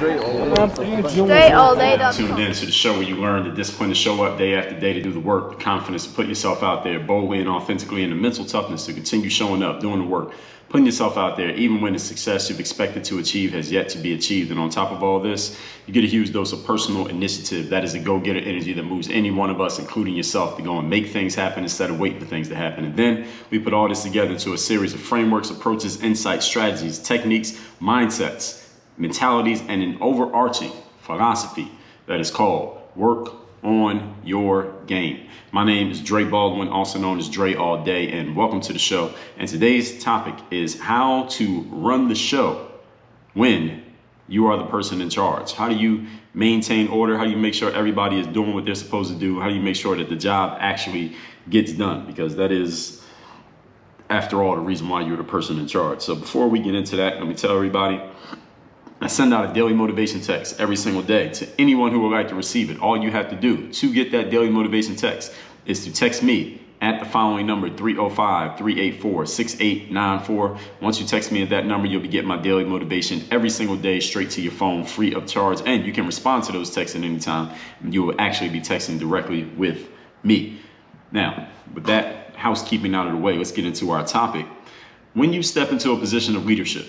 Straight Tuned in to the show where you learn the discipline to show up day after day to do the work, the confidence to put yourself out there boldly and authentically, and the mental toughness to continue showing up, doing the work, putting yourself out there, even when the success you've expected to achieve has yet to be achieved. And on top of all this, you get a huge dose of personal initiative. That is the go-getter energy that moves any one of us, including yourself, to go and make things happen instead of waiting for things to happen. And then we put all this together into a series of frameworks, approaches, insights, strategies, techniques, mindsets, mentalities, and an overarching philosophy that is called work on your game. My name is Dre Baldwin, also known as Dre All Day, and welcome to the show. And today's topic is how to run the show when you are the person in charge. How do you maintain order? How do you make sure everybody is doing what they're supposed to do? How do you make sure that the job actually gets done? Because that is, after all, the reason why you're the person in charge. So before we get into that, let me tell everybody, I send out a daily motivation text every single day to anyone who would like to receive it. All you have to do to get that daily motivation text is to text me at the following number, 305-384-6894. Once you text me at that number, you'll be getting my daily motivation every single day straight to your phone, free of charge. And you can respond to those texts at any time. You will actually be texting directly with me. Now, with that housekeeping out of the way, let's get into our topic. When you step into a position of leadership,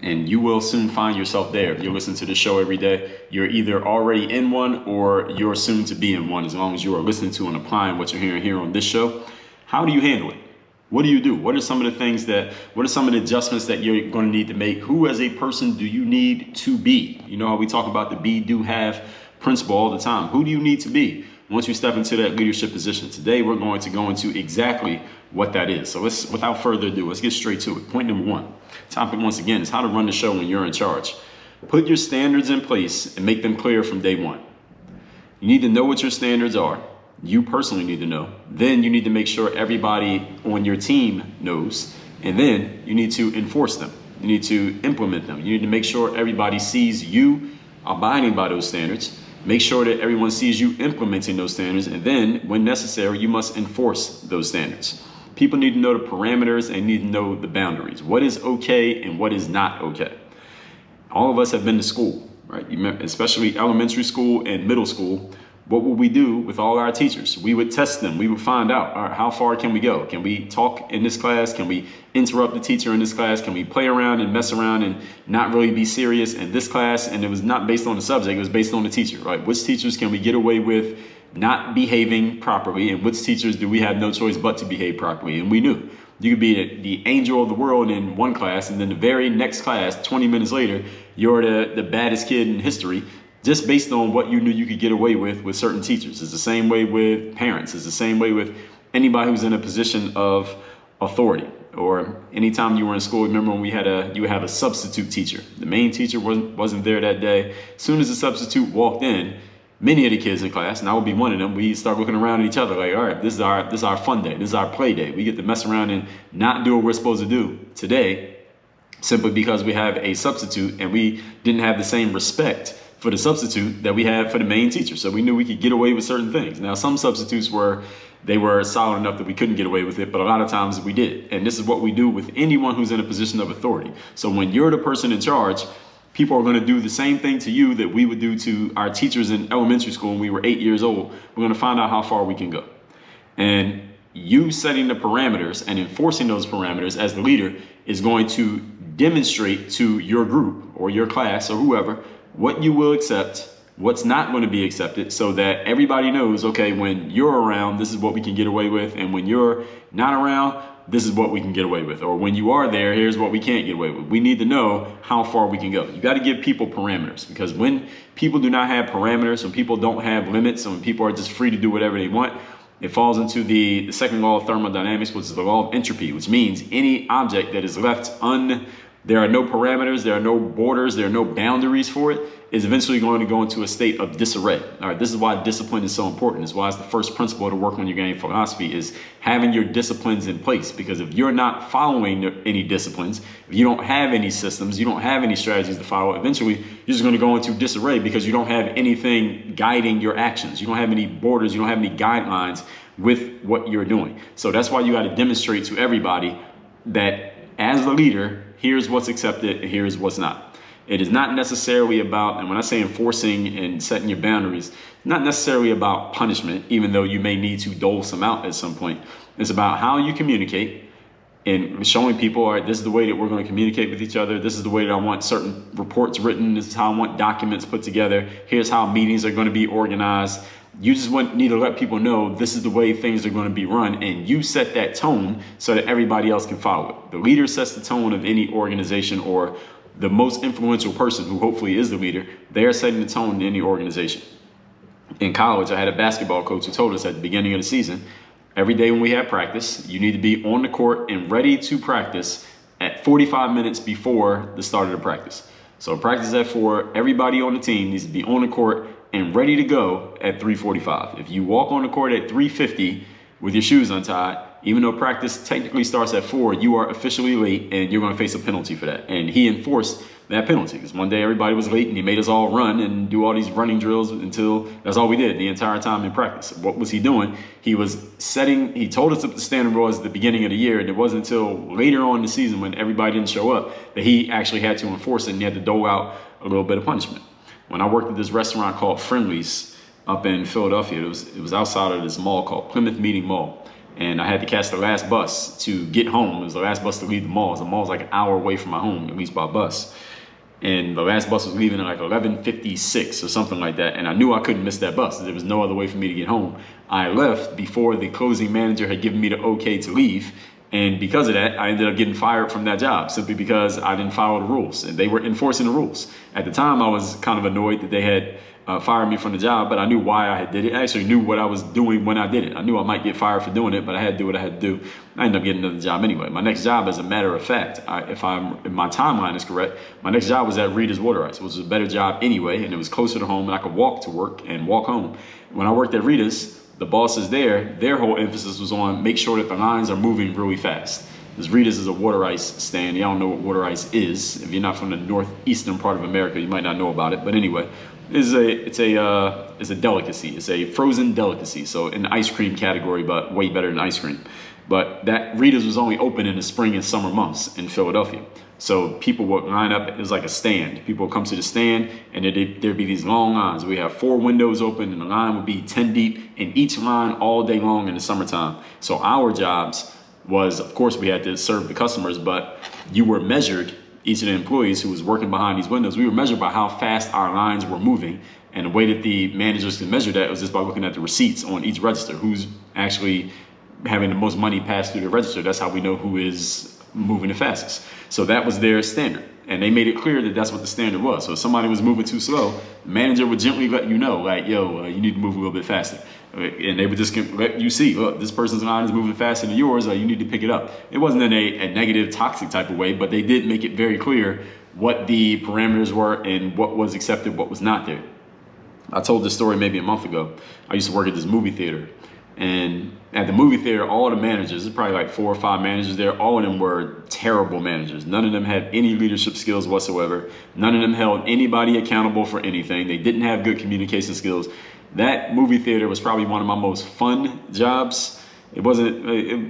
and you will soon find yourself there. If you listen to the show every day, you're either already in one or you're soon to be in one, as long as you are listening to and applying what you're hearing here on this show. How do you handle it? What do you do? What are some of the adjustments that you're going to need to make? Who as a person do you need to be? You know how we talk about the be, do, have principle all the time. Who do you need to be once you step into that leadership position? Today, we're going to go into exactly what that is. So without further ado, let's get straight to it. Point number one. Topic once again is how to run the show when you're in charge. Put your standards in place and make them clear from day one. You need to know what your standards are. You personally need to know. Then you need to make sure everybody on your team knows. And then you need to enforce them. You need to implement them. You need to make sure everybody sees you abiding by those standards. Make sure that everyone sees you implementing those standards. And then when necessary, you must enforce those standards. People need to know the parameters and need to know the boundaries. What is okay and what is not okay. All of us have been to school, right? Especially elementary school and middle school. What would we do with all our teachers? We would test them. We would find out, all right, how far can we go? Can we talk in this class? Can we interrupt the teacher in this class? Can we play around and mess around and not really be serious in this class? And it was not based on the subject. It was based on the teacher, right? Which teachers can we get away with not behaving properly, and which teachers do we have no choice but to behave properly? And we knew you could be the angel of the world in one class, and then the very next class, 20 minutes later, you're the baddest kid in history, just based on what you knew you could get away with certain teachers. It's the same way with parents. It's the same way with anybody who's in a position of authority. Or anytime you were in school, remember when you would have a substitute teacher. The main teacher wasn't there that day. As soon as the substitute walked in, many of the kids in class, and I would be one of them, we start looking around at each other like, all right, this is our fun day. This is our play day. We get to mess around and not do what we're supposed to do today, simply because we have a substitute and we didn't have the same respect for the substitute that we had for the main teacher. So we knew we could get away with certain things. Now, some substitutes were solid enough that we couldn't get away with it, but a lot of times we did. And this is what we do with anyone who's in a position of authority. So when you're the person in charge, people are going to do the same thing to you that we would do to our teachers in elementary school when we were 8 years old. We're going to find out how far we can go. And you setting the parameters and enforcing those parameters as the leader is going to demonstrate to your group or your class or whoever what you will accept, what's not going to be accepted, so that everybody knows, okay, when you're around, this is what we can get away with. And when you're not around, this is what we can get away with. Or when you are there, here's what we can't get away with. We need to know how far we can go. You got to give people parameters, because when people do not have parameters, when people don't have limits, and when people are just free to do whatever they want, it falls into the second law of thermodynamics, which is the law of entropy, which means any object that is left there are no parameters, there are no borders, there are no boundaries for it, is eventually going to go into a state of disarray. All right, this is why discipline is so important. It's why it's the first principle of the work on your game philosophy is having your disciplines in place. Because if you're not following any disciplines, if you don't have any systems, you don't have any strategies to follow, eventually you're just going to go into disarray because you don't have anything guiding your actions. You don't have any borders, you don't have any guidelines with what you're doing. So that's why you got to demonstrate to everybody that as the leader, here's what's accepted and here's what's not. It is not necessarily about, and when I say enforcing and setting your boundaries, not necessarily about punishment, even though you may need to dole some out at some point. It's about how you communicate and showing people, all right, this is the way that we're going to communicate with each other. This is the way that I want certain reports written. This is how I want documents put together. Here's how meetings are going to be organized. You just need to let people know this is the way things are going to be run, and you set that tone so that everybody else can follow it. The leader sets the tone of any organization, or the most influential person, who hopefully is the leader, they're setting the tone in any organization. In college, I had a basketball coach who told us at the beginning of the season, every day when we have practice, you need to be on the court and ready to practice at 45 minutes before the start of the practice. So practice at 4, everybody on the team needs to be on the court and ready to go at 3:45. If you walk on the court at 3:50 with your shoes untied, even though practice technically starts at 4, you are officially late and you're going to face a penalty for that. And he enforced that penalty because one day everybody was late and he made us all run and do all these running drills until that's all we did the entire time in practice. What was he doing? He told us what the standard was at the beginning of the year, and it wasn't until later on in the season when everybody didn't show up that he actually had to enforce it and he had to dole out a little bit of punishment. When I worked at this restaurant called Friendly's up in Philadelphia, it was outside of this mall called Plymouth Meeting Mall. And I had to catch the last bus to get home. It was the last bus to leave the mall. The mall's like an hour away from my home, at least by bus. And the last bus was leaving at like 11:56 or something like that. And I knew I couldn't miss that bus. There was no other way for me to get home. I left before the closing manager had given me the okay to leave. And because of that, I ended up getting fired from that job simply because I didn't follow the rules. And they were enforcing the rules. At the time, I was kind of annoyed that they had fired me from the job, but I knew why I did it. I actually knew what I was doing when I did it. I knew I might get fired for doing it, but I had to do what I had to do. I ended up getting another job anyway. My next job, as a matter of fact, if my timeline is correct, my next job was at Rita's Water Ice, which was a better job anyway, and it was closer to home, and I could walk to work and walk home. When I worked at Rita's, the bosses there, their whole emphasis was on make sure that the lines are moving really fast. Because Rita's is a water ice stand. Y'all don't know what water ice is. If you're not from the northeastern part of America, you might not know about it. But anyway, it's a delicacy. It's a frozen delicacy. So in the ice cream category, but way better than ice cream. But that Rita's was only open in the spring and summer months in Philadelphia. So people would line up. It was like a stand. People would come to the stand, and there'd be these long lines. We have 4 windows open, and the line would be 10 deep in each line all day long in the summertime. So our jobs was, of course, we had to serve the customers, but you were measured, each of the employees who was working behind these windows, we were measured by how fast our lines were moving. And the way that the managers could measure that was just by looking at the receipts on each register, who's actually having the most money pass through the register. That's how we know who is moving the fastest. So that was their standard. And they made it clear that that's what the standard was. So if somebody was moving too slow, the manager would gently let you know, like, yo, you need to move a little bit faster. And they would just let you see, look, this person's line is moving faster than yours, you need to pick it up. It wasn't in a negative, toxic type of way, but they did make it very clear what the parameters were and what was accepted, what was not there. I told this story maybe a month ago. I used to work at this movie theater. And at the movie theater, all the managers, there's probably like 4 or 5 managers there, all of them were terrible managers. None of them had any leadership skills whatsoever. None of them held anybody accountable for anything. They didn't have good communication skills. That movie theater was probably one of my most fun jobs. It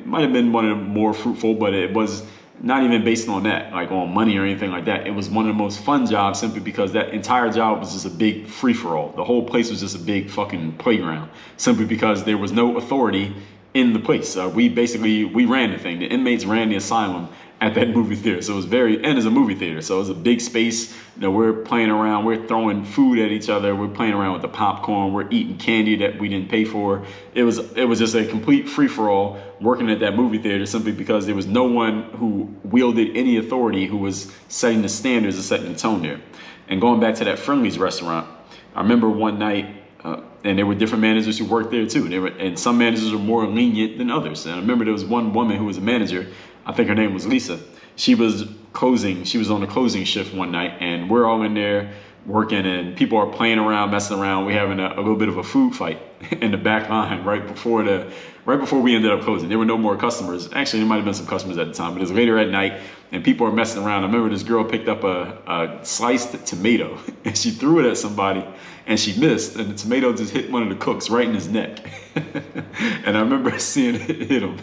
might have been one of the more fruitful, but it was not even based on that, like on money or anything like that. It was one of the most fun jobs simply because that entire job was just a big free-for-all. The whole place was just a big fucking playground simply because there was no authority in the place. We ran the thing. The inmates ran the asylum at that movie theater. So it was and it's a movie theater. So it was a big space. We're playing around. We're throwing food at each other. We're playing around with the popcorn. We're eating candy that we didn't pay for. It was just a complete free-for-all working at that movie theater simply because there was no one who wielded any authority who was setting the standards and setting the tone there. And going back to that Friendly's restaurant, I remember one night, and there were different managers who worked there too. And some managers were more lenient than others. And I remember there was one woman who was a manager. I think her name was Lisa. She was on the closing shift one night, and we're all in there working, and people are playing around, messing around. We're having a little bit of a food fight in the back line right before we ended up closing. There were no more customers. Actually, there might have been some customers at the time, but it was later at night, and people are messing around. I remember this girl picked up a sliced tomato and she threw it at somebody and she missed, and the tomato just hit one of the cooks right in his neck. And I remember seeing it hit him.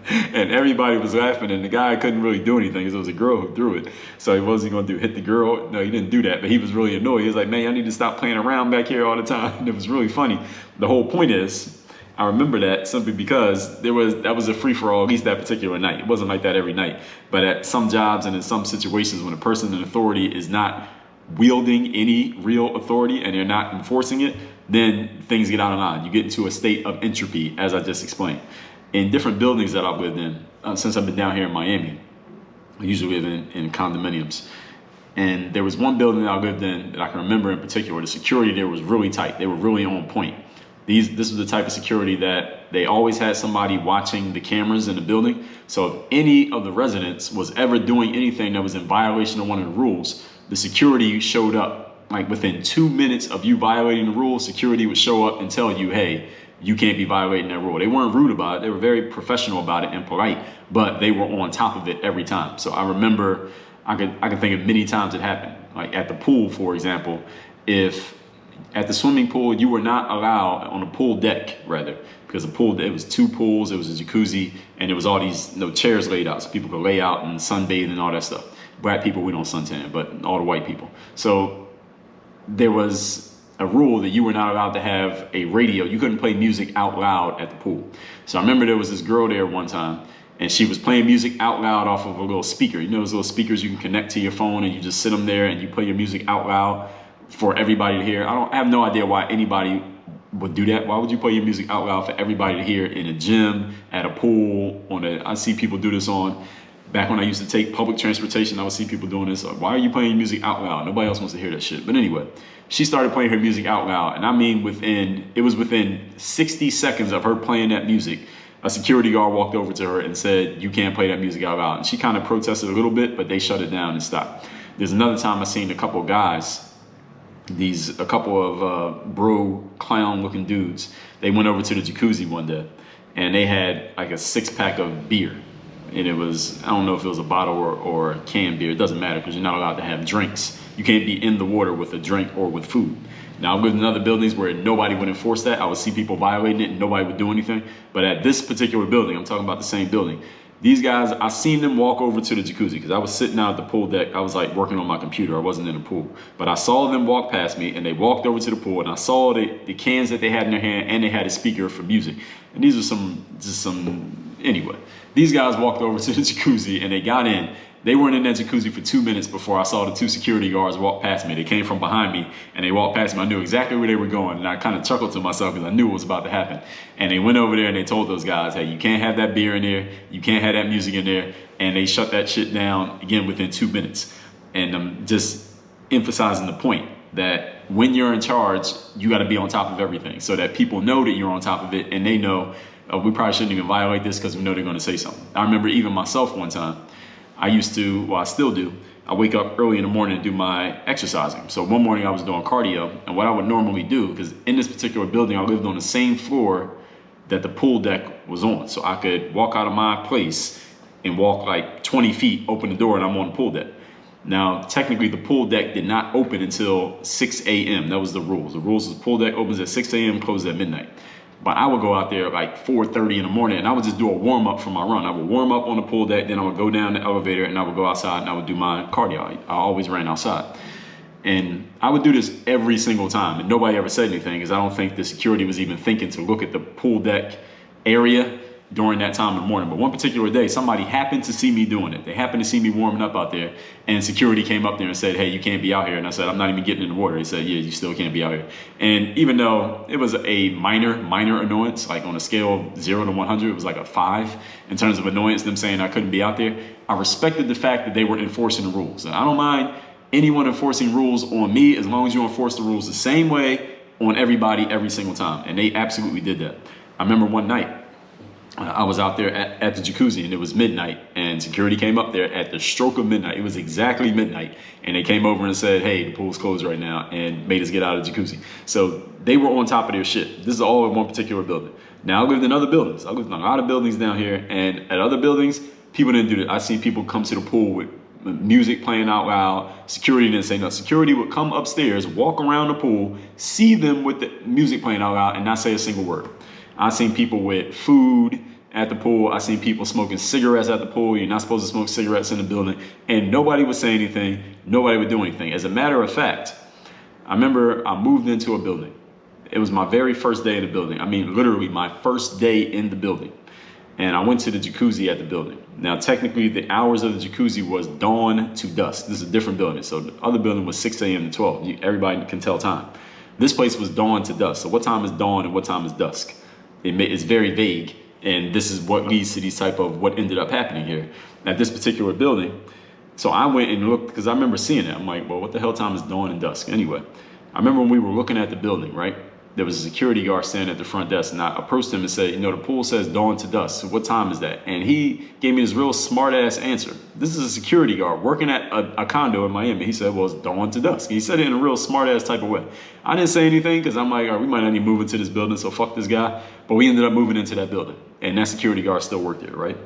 And everybody was laughing, and the guy couldn't really do anything because it was a girl who threw it. So he wasn't going to do hit the girl. No, he didn't do that, but he was really annoyed. He was like, man, I need to stop playing around back here all the time. And it was really funny. The whole point is, I remember that simply because that was a free-for-all, at least that particular night. It wasn't like that every night. But at some jobs and in some situations, when a person in authority is not wielding any real authority and they're not enforcing it, then things get out of line. You get into a state of entropy, as I just explained. In different buildings that I've lived in, since I've been down here in Miami, I usually live in condominiums. And there was one building that I lived in that I can remember in particular. The security there was really tight. They were really on point. This was the type of security that they always had somebody watching the cameras in the building. So if any of the residents was ever doing anything that was in violation of one of the rules, the security showed up. Like within 2 minutes of you violating the rule, security would show up and tell you, hey, you can't be violating that rule. They weren't rude about it. They were very professional about it and polite, but they were on top of it every time. So I remember, I can think of many times it happened. Like at the pool, for example, if at the swimming pool, you were not allowed on the pool deck, rather, because the pool, it was 2 pools, it was a jacuzzi, and there was all these chairs laid out so people could lay out and sunbathe and all that stuff. Black people, we don't suntan, but all the white people. So there was a rule that you were not allowed to have a radio. You couldn't play music out loud at the pool. So I remember there was this girl there one time, and she was playing music out loud off of a little speaker. You know those little speakers you can connect to your phone, and you just sit them there and you play your music out loud for everybody to hear. I have no idea why anybody would do that. Why would you play your music out loud for everybody to hear in a gym, at a pool, I see people do this back when I used to take public transportation, I would see people doing this. Like, why are you playing your music out loud? Nobody else wants to hear that shit. But anyway, she started playing her music out loud. And I mean, it was within 60 seconds of her playing that music, a security guard walked over to her and said, you can't play that music out loud. And she kind of protested a little bit, but they shut it down and stopped. There's another time I seen a couple of guys, a couple of bro clown looking dudes. They went over to the jacuzzi one day and they had like a 6-pack of beer. And it was, I don't know if it was a bottle or a canned beer. It doesn't matter because you're not allowed to have drinks. You can't be in the water with a drink or with food. Now, I've lived in other buildings where nobody would enforce that. I would see people violating it and nobody would do anything. But at this particular building, I'm talking about the same building, these guys, I seen them walk over to the jacuzzi because I was sitting out at the pool deck. I was like working on my computer. I wasn't in the pool. But I saw them walk past me and they walked over to the pool and I saw the cans that they had in their hand and they had a speaker for music. And these are anyway, these guys walked over to the jacuzzi and they got in. They weren't in that jacuzzi for 2 minutes before I saw the 2 security guards walk past me. They came from behind me and they walked past me. I knew exactly where they were going. And I kind of chuckled to myself because I knew what was about to happen. And they went over there and they told those guys, hey, you can't have that beer in there. You can't have that music in there. And they shut that shit down again within 2 minutes. And I'm just emphasizing the point that when you're in charge, you got to be on top of everything so that people know that you're on top of it and they know we probably shouldn't even violate this because we know they're going to say something. I remember even myself one time, I still do, I wake up early in the morning and do my exercising. So one morning I was doing cardio, and what I would normally do, because in this particular building, I lived on the same floor that the pool deck was on. So I could walk out of my place and walk like 20 feet, open the door, and I'm on the pool deck. Now, technically, the pool deck did not open until 6 a.m. That was the rules. The rules is the pool deck opens at 6 a.m., closes at midnight. But I would go out there like 4:30 in the morning and I would just do a warm up for my run. I would warm up on the pool deck, then I would go down the elevator and I would go outside and I would do my cardio. I always ran outside. And I would do this every single time and nobody ever said anything because I don't think the security was even thinking to look at the pool deck area during that time in the morning. But one particular day, somebody happened to see me doing it. They happened to see me warming up out there and security came up there and said, hey, you can't be out here. And I said, I'm not even getting in the water. They said, yeah, you still can't be out here. And even though it was a minor annoyance, like on a scale of 0 to 100, it was like a 5 in terms of annoyance, them saying I couldn't be out there. I respected the fact that they were enforcing the rules. And I don't mind anyone enforcing rules on me as long as you enforce the rules the same way on everybody every single time. And they absolutely did that. I remember one night, I was out there at the jacuzzi and it was midnight and security came up there at the stroke of midnight. It was exactly midnight and they came over and said, hey, the pool's closed right now and made us get out of the jacuzzi. So they were on top of their shit. This is all in one particular building. Now I lived in other buildings. I lived in a lot of buildings down here and at other buildings, People didn't do that. I seen people come to the pool with music playing out loud. Security didn't say no. Security would come upstairs, walk around the pool, see them with the music playing out loud, and not say a single word. I seen people with food at the pool. I seen people smoking cigarettes at the pool. You're not supposed to smoke cigarettes in the building. And nobody would say anything. Nobody would do anything. As a matter of fact, I remember I moved into a building. It was my very first day in the building. I mean, literally my first day in the building. And I went to the jacuzzi at the building. Now, technically, the hours of the jacuzzi was dawn to dusk. This is a different building. So the other building was 6 a.m. to 12. Everybody can tell time. This place was dawn to dusk. So what time is dawn and what time is dusk? It's very vague. And this is what leads to these type of what ended up happening here at this particular building. So I went and looked because I remember seeing it. I'm like, well, what the hell time is dawn and dusk? Anyway, I remember when we were looking at the building, right? There was a security guard standing at the front desk, and I approached him and said, you know, the pool says dawn to dusk. So what time is that? And he gave me this real smart ass answer. This is a security guard working at a condo in Miami. He said, well, it's dawn to dusk. And he said it in a real smart ass type of way. I didn't say anything because I'm like, all right, we might not need to move into this building, so fuck this guy. But we ended up moving into that building, and that security guard still worked there, right?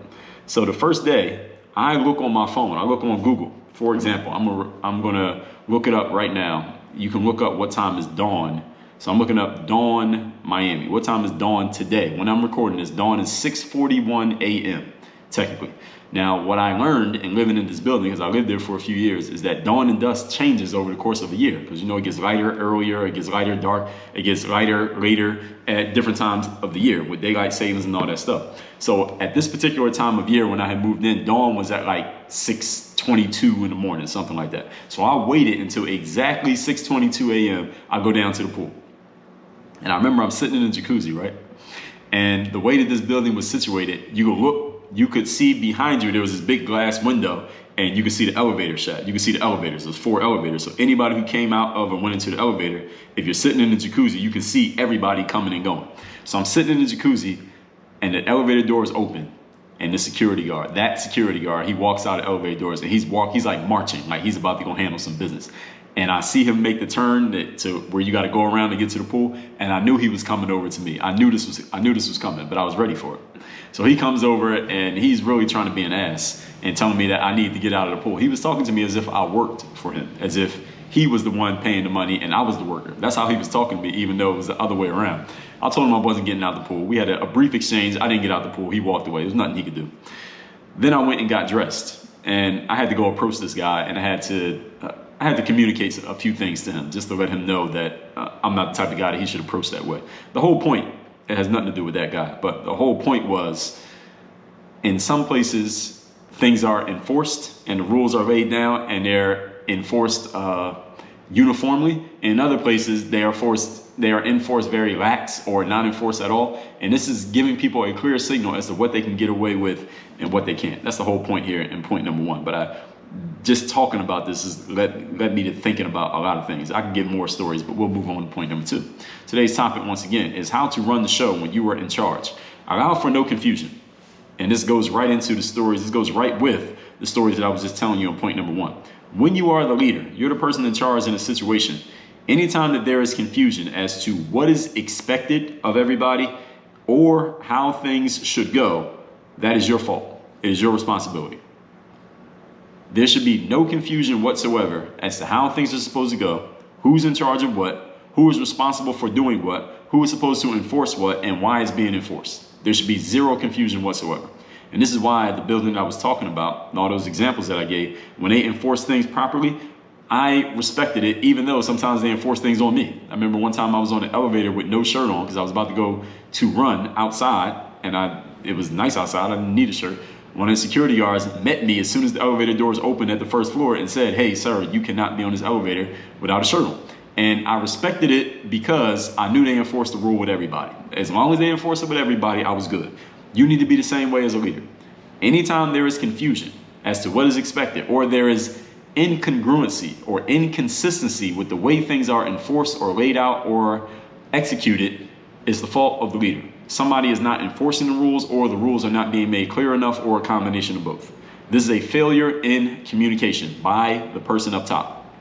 So the first day, I look on my phone. I look on Google. For example, I'm gonna look it up right now. You can look up what time is dawn. So I'm looking up dawn Miami. What time is dawn today? When I'm recording this, dawn is 6:41 a.m. technically. Now, what I learned in living in this building, because I lived there for a few years, is that dawn and dusk changes over the course of a year. Because, you know, it gets lighter earlier, it gets lighter dark, it gets lighter later at different times of the year with daylight savings and all that stuff. So at this particular time of year when I had moved in, dawn was at like 6:22 in the morning, something like that. So I waited until exactly 6:22 a.m. I go down to the pool. And I remember I'm sitting in the jacuzzi, right? And the way that this building was situated, you could see behind you, there was this big glass window, and you could see the elevator shaft. You could see the elevators. There's 4 elevators. So anybody who came out of and went into the elevator, if you're sitting in the jacuzzi, you can see everybody coming and going. So I'm sitting in the jacuzzi, and the elevator door is open. And the security guard, he walks out of the elevator doors, and he's like marching, like he's about to go handle some business. And I see him make the turn to where you got to go around to get to the pool. And I knew he was coming over to me. I knew this was coming, but I was ready for it. So he comes over and he's really trying to be an ass and telling me that I need to get out of the pool. He was talking to me as if I worked for him, as if he was the one paying the money and I was the worker. That's how he was talking to me, even though it was the other way around. I told him I wasn't getting out the pool. We had a brief exchange. I didn't get out the pool. He walked away. There was nothing he could do. Then I went and got dressed, and I had to go approach this guy, and I had to communicate a few things to him just to let him know that I'm not the type of guy that he should approach that way. The whole point, it has nothing to do with that guy, but the whole point was, in some places, things are enforced and the rules are laid down and they're enforced uniformly. In other places, they are enforced very lax or not enforced at all. And this is giving people a clear signal as to what they can get away with and what they can't. That's the whole point here in point number 1. But just talking about this has led me to thinking about a lot of things. I can give more stories, but we'll move on to point number 2. Today's topic, once again, is how to run the show when you are in charge. Allow for no confusion. And this goes right into the stories. This goes right with the stories that I was just telling you on point number 1. When you are the leader, you're the person in charge in a situation. Anytime that there is confusion as to what is expected of everybody or how things should go, that is your fault. It is your responsibility. There should be no confusion whatsoever as to how things are supposed to go, who's in charge of what, who is responsible for doing what, who is supposed to enforce what, and why it's being enforced. There should be zero confusion whatsoever. And this is why the building I was talking about, and all those examples that I gave, when they enforce things properly, I respected it, even though sometimes they enforce things on me. I remember one time I was on the elevator with no shirt on because I was about to go to run outside, and it was nice outside. I didn't need a shirt. One of the security guards met me as soon as the elevator doors opened at the first floor and said, "Hey, sir, you cannot be on this elevator without a shirt on." And I respected it because I knew they enforced the rule with everybody. As long as they enforced it with everybody, I was good. You need to be the same way as a leader. Anytime there is confusion as to what is expected, or there is incongruency or inconsistency with the way things are enforced or laid out or executed, it's the fault of the leader. Somebody is not enforcing the rules, or the rules are not being made clear enough, or a combination of both. This is a failure in communication by the person up top.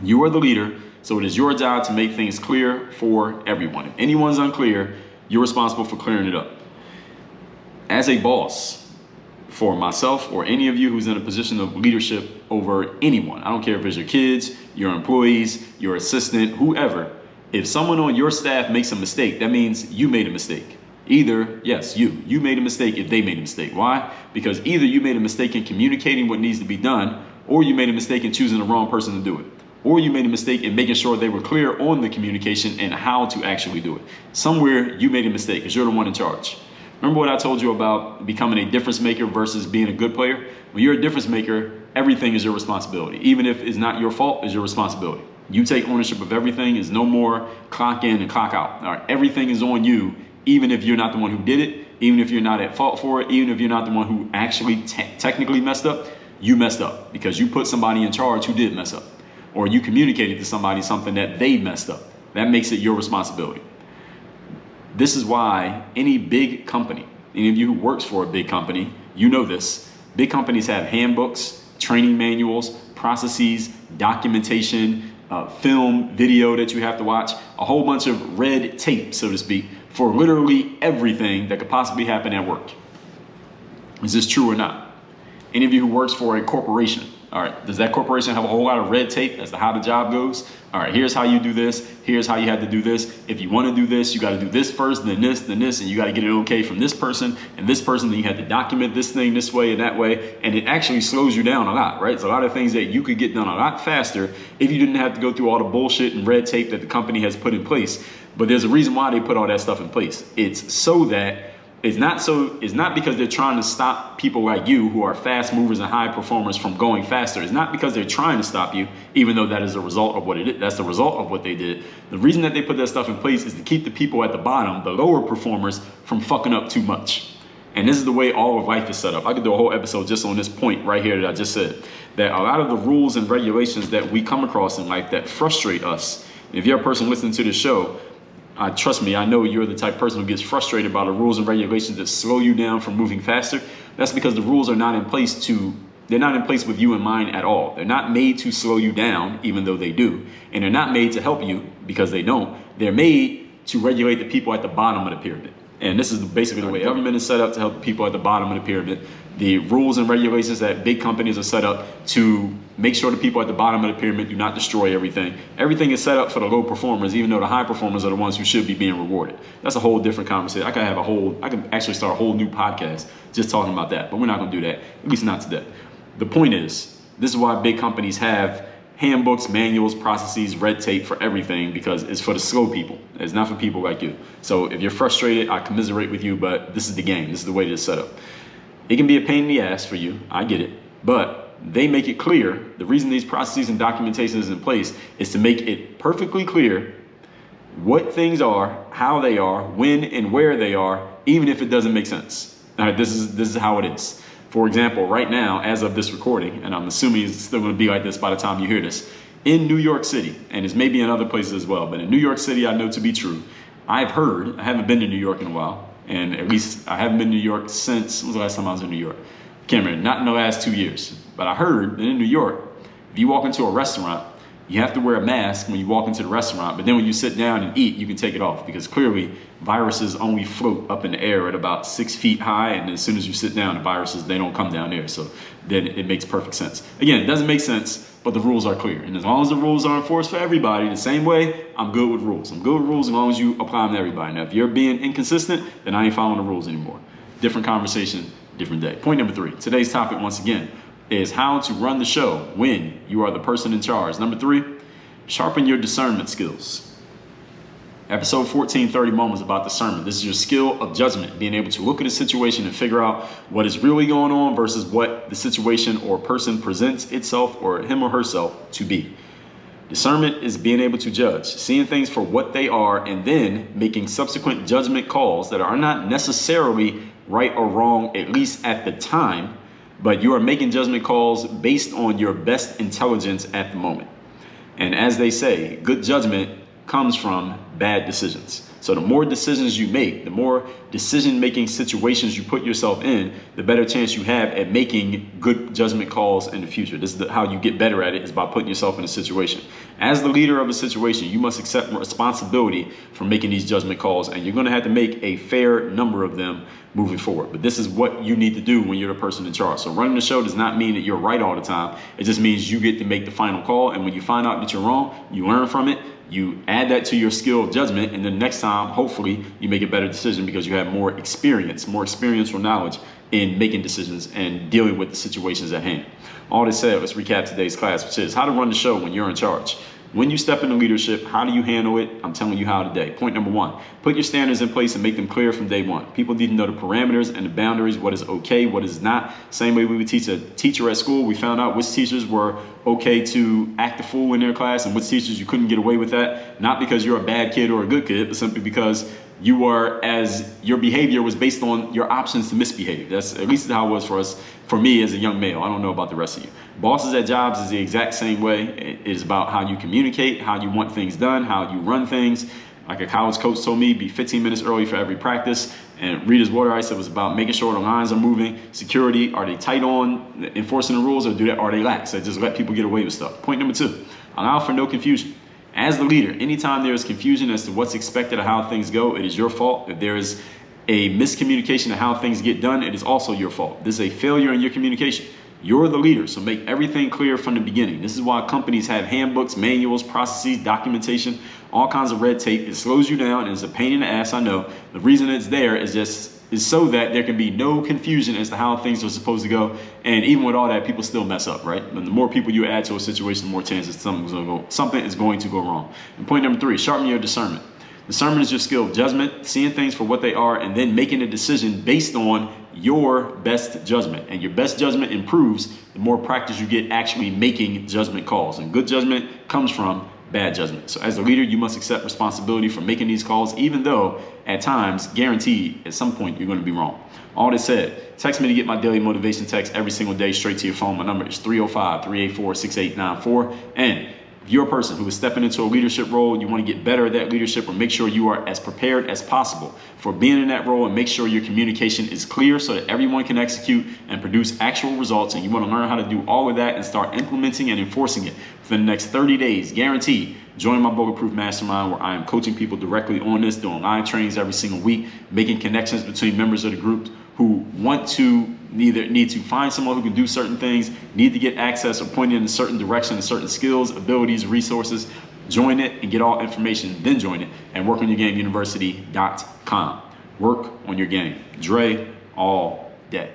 You are the leader, so it is your job to make things clear for everyone. If anyone's unclear, you're responsible for clearing it up. As a boss, for myself or any of you who's in a position of leadership over anyone. I don't care if it's your kids, your employees, your assistant, whoever. If someone on your staff makes a mistake, that means you made a mistake. Either, yes, you made a mistake if they made a mistake. Why? Because either you made a mistake in communicating what needs to be done, or you made a mistake in choosing the wrong person to do it. Or you made a mistake in making sure they were clear on the communication and how to actually do it. Somewhere you made a mistake because you're the one in charge. Remember what I told you about becoming a difference maker versus being a good player? When you're a difference maker, everything is your responsibility. Even if it's not your fault, it's your responsibility. You take ownership of everything. It's no more clock in and clock out. All right, everything is on you, even if you're not the one who did it, even if you're not at fault for it, even if you're not the one who actually technically messed up, you messed up because you put somebody in charge who did mess up, or you communicated to somebody something that they messed up. That makes it your responsibility. This is why any big company, any of you who works for a big company, you know this. Big companies have handbooks, training manuals, processes, documentation, film, video that you have to watch, a whole bunch of red tape, so to speak, for literally everything that could possibly happen at work. Is this true or not? Any of you who works for a corporation, all right, does that corporation have a whole lot of red tape as to how the job goes? All right, here's how you do this. Here's how you have to do this. If you want to do this, you got to do this first, then this, and you got to get it okay from this person and this person. Then you have to document this thing this way and that way. And it actually slows you down a lot, right? It's a lot of things that you could get done a lot faster if you didn't have to go through all the bullshit and red tape that the company has put in place. But there's a reason why they put all that stuff in place. It's so that it's not because they're trying to stop people like you who are fast movers and high performers from going faster. It's not because they're trying to stop you, even though that is a result of what it is. That's the result of what they did. The reason that they put that stuff in place is to keep the people at the bottom, the lower performers, from fucking up too much. And this is the way all of life is set up. I could do a whole episode just on this point right here that I just said, that a lot of the rules and regulations that we come across in life that frustrate us. If you're a person listening to this show, trust me, I know you're the type of person who gets frustrated by the rules and regulations that slow you down from moving faster. That's because the rules are not in place they're not in place with you in mind at all. They're not made to slow you down, even though they do. And they're not made to help you because they don't. They're made to regulate the people at the bottom of the pyramid. And this is basically the way government is set up to help the people at the bottom of the pyramid. The rules and regulations that big companies are set up to make sure the people at the bottom of the pyramid do not destroy everything. Everything is set up for the low performers, even though the high performers are the ones who should be being rewarded. That's a whole different conversation. I could actually start a whole new podcast just talking about that, but we're not gonna do that, at least not today. The point is, this is why big companies have handbooks, manuals, processes, red tape for everything, because it's for the slow people. It's not for people like you. So if you're frustrated, I commiserate with you, but this is the game. This is the way it is set up. It can be a pain in the ass for you. I get it. But they make it clear. The reason these processes and documentation is in place is to make it perfectly clear what things are, how they are, when and where they are, even if it doesn't make sense. All right, this is how it is. For example, right now, as of this recording, and I'm assuming it's still going to be like this by the time you hear this, in New York City, and it's maybe in other places as well, but in New York City, I know to be true. I've heard, I haven't been to New York in a while, and at least I haven't been to New York since, when was the last time I was in New York? I can't remember, not in the last 2 years. But I heard that in New York, if you walk into a restaurant, you have to wear a mask when you walk into the restaurant, but then when you sit down and eat, you can take it off, because clearly viruses only float up in the air at about 6 feet high, and as soon as you sit down, the viruses, they don't come down there. So then it makes perfect sense. Again, it doesn't make sense, but the rules are clear. And as long as the rules are enforced for everybody the same way, I'm good with rules. I'm good with rules as long as you apply them to everybody. Now, if you're being inconsistent, then I ain't following the rules anymore. Different conversation, different day. Point number 3, today's topic once again is how to run the show when you are the person in charge. Number 3, sharpen your discernment skills. Episode 14, 30 Moments about discernment. This is your skill of judgment, being able to look at a situation and figure out what is really going on versus what the situation or person presents itself or him or herself to be. Discernment is being able to judge, seeing things for what they are, and then making subsequent judgment calls that are not necessarily right or wrong, at least at the time, but you are making judgment calls based on your best intelligence at the moment. And as they say, good judgment comes from bad decisions. So the more decisions you make, the more decision-making situations you put yourself in, the better chance you have at making good judgment calls in the future. This is how you get better at it, is by putting yourself in a situation. As the leader of a situation, you must accept responsibility for making these judgment calls, and you're going to have to make a fair number of them moving forward. But this is what you need to do when you're the person in charge. So running the show does not mean that you're right all the time. It just means you get to make the final call. And when you find out that you're wrong, you learn from it. You add that to your skill of judgment. And then next time, hopefully, you make a better decision because you have more experiential knowledge in making decisions and dealing with the situations at hand. All that said, let's recap today's class, which is how to run the show when you're in charge. When you step into leadership, how do you handle it? I'm telling you how today. Point number one, put your standards in place and make them clear from day one. People need to know the parameters and the boundaries, what is okay, what is not. Same way we would teach a teacher at school. We found out which teachers were okay to act a fool in their class and which teachers you couldn't get away with that. Not because you're a bad kid or a good kid, but simply because your behavior was based on your options to misbehave. That's at least how it was for me as a young male. I don't know about the rest of you. Bosses at jobs is the exact same way. It is about how you communicate, how you want things done, how you run things. Like a college coach told me, be 15 minutes early for every practice. And Rita's water ice, it was about making sure the lines are moving. Security, are they tight on enforcing the rules, or are they lax? So just let people get away with stuff. Point number two, allow for no confusion. As the leader, anytime there is confusion as to what's expected of how things go, it is your fault. If there is a miscommunication of how things get done, it is also your fault. This is a failure in your communication. You're the leader, so make everything clear from the beginning. This is why companies have handbooks, manuals, processes, documentation, all kinds of red tape. It slows you down and it's a pain in the ass, I know. The reason it's there is so that there can be no confusion as to how things are supposed to go. And even with all that, people still mess up, right? And the more people you add to a situation, the more chances something is going to go wrong. And point number three, sharpen your discernment. Discernment is your skill of judgment, seeing things for what they are, and then making a decision based on your best judgment. And your best judgment improves the more practice you get actually making judgment calls. And good judgment comes from bad judgment. So as a leader, you must accept responsibility for making these calls, even though at times, guaranteed, at some point, you're going to be wrong. All that said, text me to get my daily motivation text every single day straight to your phone. My number is 305-384-6894. And if you're a person who is stepping into a leadership role, you want to get better at that leadership, or make sure you are as prepared as possible for being in that role, and make sure your communication is clear so that everyone can execute and produce actual results. And you want to learn how to do all of that and start implementing and enforcing it for the next 30 days, guaranteed. Join my Bulletproof Mastermind, where I am coaching people directly on this, doing live trainings every single week, making connections between members of the group who want to either need to find someone who can do certain things, need to get access or pointed in a certain direction, and certain skills, abilities, resources. Join it and get all information, then join it at workonyourgameuniversity.com. Work on your game. Dre all day.